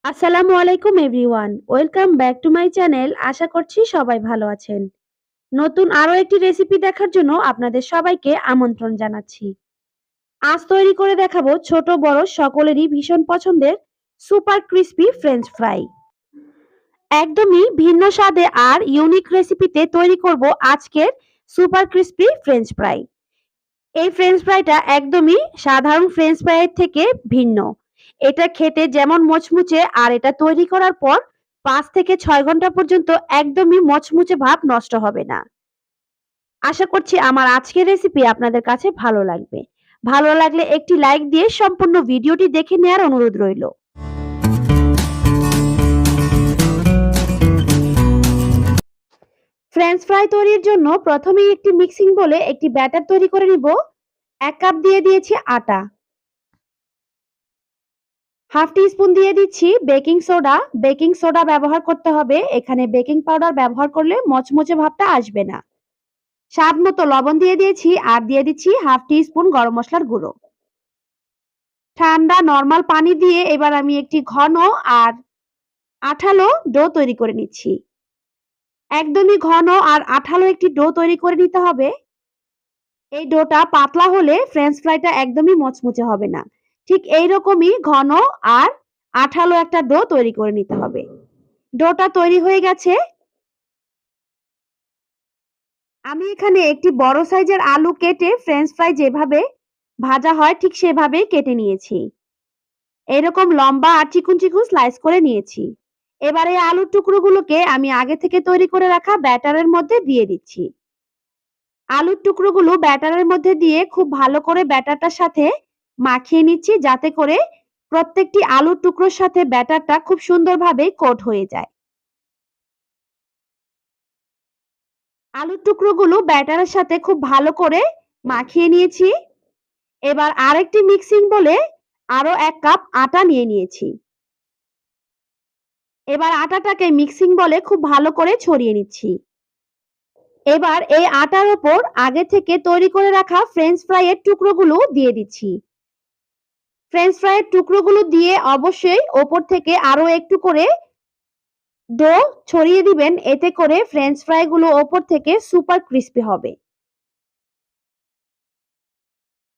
আসসালামু আলাইকুম everyone, welcome back to my channel. আশা করছি সবাই ভালো আছেন। নতুন আরো একটি রেসিপি দেখার জন্য আপনাদের সবাইকে আমন্ত্রণ জানাচ্ছি। আজ তৈরি করে দেখাবো ছোট বড় সকলেরই ভীষণ পছন্দের সুপার ক্রিস্পি ফ্রেঞ্চ ফ্রাই। একদমই ভিন্ন স্বাদে আর ইউনিক রেসিপিতে তৈরি করব আজকের সুপার ক্রিস্পি ফ্রেঞ্চ ফ্রাই। এই ফ্রেঞ্চ ফ্রাইটা একদমই সাধারণ ফ্রেঞ্চ ফ্রাইয়ের থেকে ভিন্ন। এটা খেতে যেমন মচমুচে আর এটা তৈরি করার পর ৫ থেকে ৬ ঘন্টা পর্যন্ত একদমই মচমুচে ভাব নষ্ট হবে না। আশা করছি আমার আজকের রেসিপি আপনাদের কাছে ভালো লাগবে। ভালো লাগলে একটি লাইক দিয়ে সম্পূর্ণ ভিডিওটি দেখে নেওয়ার অনুরোধ রইল। ফ্রেঞ্চ ফ্রাই তৈরির জন্য প্রথমেই একটি মিক্সিং বলে একটি ব্যাটার তৈরি করে নিব। ১ কাপ দিয়ে দিয়েছি আটা। হাফ টি স্পুন দিয়ে দিচ্ছি বেকিং সোডা। বেকিং সোডা ব্যবহার করতে হবে, এখানে বেকিং পাউডার ব্যবহার করলে মচমচে ভাবটা আসবে না। স্বাদ মতো লবণ দিয়ে দিয়েছি আর দিয়ে দিচ্ছি হাফ টি স্পুন গরম মশলার গুঁড়ো। ঠান্ডা নর্মাল পানি দিয়ে এবার আমি একটি ঘন আর আঠালো ডো তৈরি করে নিচ্ছি। একদমই ঘন আর আঠালো একটি ডো তৈরি করে নিতে হবে। এই ডোটা পাতলা হলে ফ্রেঞ্চ ফ্রাইটা একদমই মচমচে হবে না। ঠিক এইরকমই ঘন আর আঠালো একটা ডো তৈরি করে নিতে হবে। ডোটা তৈরি হয়ে গেছে। আমি এখানে একটি বড় সাইজের আলু কেটে ফ্রেঞ্চ ফ্রাই যেভাবে ভাজা হয় ঠিক সেভাবেই কেটে নিয়েছি। এরকম লম্বা আর চিকুন চিকুন স্লাইস করে নিয়েছি। এবার এই আলুর টুকরোগুলোকে আমি আগে থেকে তৈরি করে রাখা ব্যাটারের মধ্যে দিয়ে দিচ্ছি। আলুর টুকরোগুলো ব্যাটারের মধ্যে দিয়ে খুব ভালো করে ব্যাটারটার সাথে মাখিয়ে নিচ্ছি, যাতে করে প্রত্যেকটি আলুর টুকরোর সাথে ব্যাটারটা খুব সুন্দরভাবে কোট হয়ে যায়। আলুর টুকরোগুলো ব্যাটারের সাথে খুব ভালো করে মাখিয়ে নিয়েছি। এবার আরেকটি মিক্সিং বলে আরো ১ কাপ আটা নিয়ে নিয়েছি। এবার আটাটাকে মিক্সিং বলে খুব ভালো করে ছড়িয়ে নিচ্ছি। এবার এই আটার ওপর আগে থেকে তৈরি করে রাখা ফ্রেঞ্চ ফ্রাইয়ের টুকরোগুলো দিয়ে দিচ্ছি। ফ্রেঞ্চ ফ্রাইয়ের টুকরোগুলো দিয়ে অবশ্যই ওপর থেকে আরো একটু করে ডো ছড়িয়ে দিবেন, এতে করে ফ্রেঞ্চ ফ্রাইগুলো ওপর থেকে সুপার ক্রিস্পি হবে।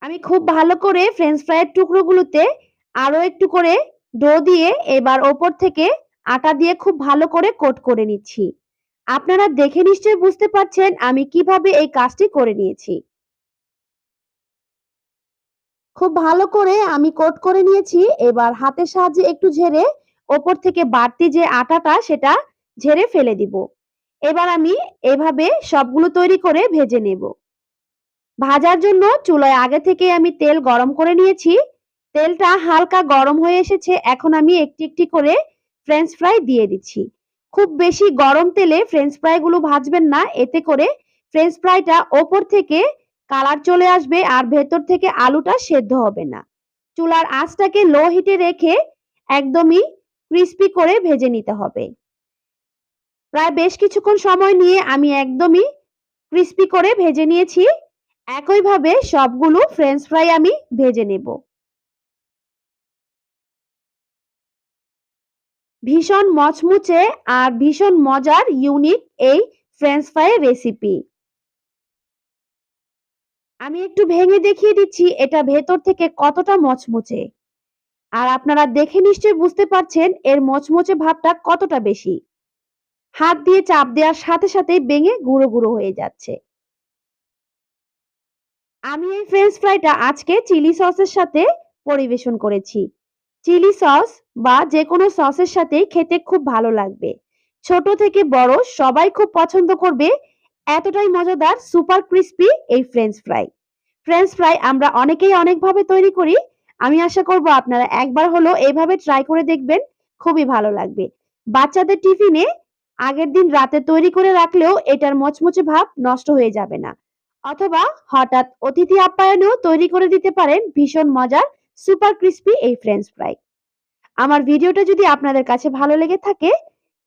আমি খুব ভালো করে ফ্রেঞ্চ ফ্রাইয়ের টুকরোগুলোতে আরো একটু করে ডো দিয়ে এবার ওপর থেকে আটা দিয়ে খুব ভালো করে কোট করে নিচ্ছি। আপনারা দেখে নিশ্চয়ই বুঝতে পারছেন আমি কিভাবে এই কাজটি করে নিয়েছি। খুব ভালো করে আমি কোট করে নিয়েছি। এবার হাতের সাহায্যে একটু ঝেড়ে ওপর থেকে বাড়তি যে আটাটা সেটা ঝেড়ে ফেলে দিব। এবার আমি এভাবে সবগুলো তৈরি করে ভেজে নেব। ভাজার জন্য চুলায় আগে থেকে আমি তেল গরম করে নিয়েছি। তেলটা হালকা গরম হয়ে এসেছে। এখন আমি একটি একটি করে ফ্রেঞ্চ ফ্রাই দিয়ে দিচ্ছি। খুব বেশি গরম তেলে ফ্রেঞ্চ ফ্রাইগুলো ভাজবেন না, এতে করে ফ্রেঞ্চ ফ্রাইটা ওপর থেকে কালার চলে আসবে আর ভেতর থেকে আলুটা সেদ্ধ হবে না। চুলার আঁচটাকে লো হিটে রেখে একদমই ক্রিস্পি করে ভেজে নিতে হবে। প্রায় বেশ কিছুক্ষণ সময় নিয়ে আমি একদমই ক্রিস্পি করে ভেজে নিয়েছি। একইভাবে সবগুলো ফ্রেঞ্চ ফ্রাই আমি ভেজে নেব। ভীষণ মচমুচে আর ভীষণ মজার ইউনিক এই ফ্রেঞ্চ ফ্রাই রেসিপি। আমি একটু ভেঙে দেখিয়ে দিচ্ছি এটা ভেতর থেকে কতটা মচমুচে। আর আপনারা দেখে নিশ্চয়ই বুঝতে পারছেন এর মচমুচে ভাবটা কতটা বেশি। হাত দিয়ে চাপ দেওয়ার সাথে সাথেই ভেঙে গুঁড়ো গুঁড়ো হয়ে যাচ্ছে। আমি এই ফ্রেঞ্চ ফ্রাইটা আজকে চিলি সসের সাথে পরিবেশন করেছি। চিলি সস বা যেকোনো সসের সাথেই খেতে খুব ভালো লাগবে। ছোট থেকে বড় সবাই খুব পছন্দ করবে। এতটাই মজাদার সুপার ক্রিস্পি এই ফ্রেঞ্চ ফ্রাই। ফ্রেঞ্চ ফ্রাই আমরা অনেকেই অনেকভাবে তৈরি করি। আমি আশা করব আপনারা একবার হলেও এইভাবে ট্রাই করে দেখবেন, খুবই ভালো লাগবে। বাচ্চাদের টিফিনে আগের দিন রাতে তৈরি করে রাখলেও এটার মচমচে ভাব নষ্ট হয়ে যাবে না। অথবা হঠাৎ অতিথি আপ্যায়নেও তৈরি করে দিতে পারেন ভীষণ মজার সুপার ক্রিস্পি এই ফ্রেঞ্চ ফ্রাই। আমার ভিডিওটা যদি আপনাদের কাছে ভালো লেগে থাকে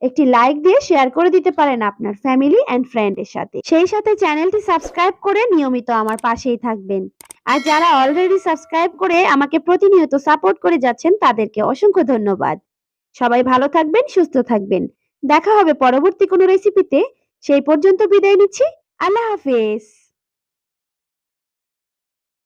একটি লাইক দিয়ে শেয়ার করে দিতে পারেন আপনার ফ্যামিলি এন্ড ফ্রেন্ডের সাথে। সেই সাথে চ্যানেলটি সাবস্ক্রাইব করে নিয়মিত আমার পাশেই থাকবেন। আর যারা অলরেডি সাবস্ক্রাইব করে আমাকে প্রতিনিয়ত সাপোর্ট করে যাচ্ছেন তাদেরকে অসংখ্য ধন্যবাদ। সবাই ভালো থাকবেন, সুস্থ থাকবেন। দেখা হবে পরবর্তী কোনো রেসিপিতে। সেই পর্যন্ত বিদায় নিচ্ছি। আল্লাহ হাফেজ।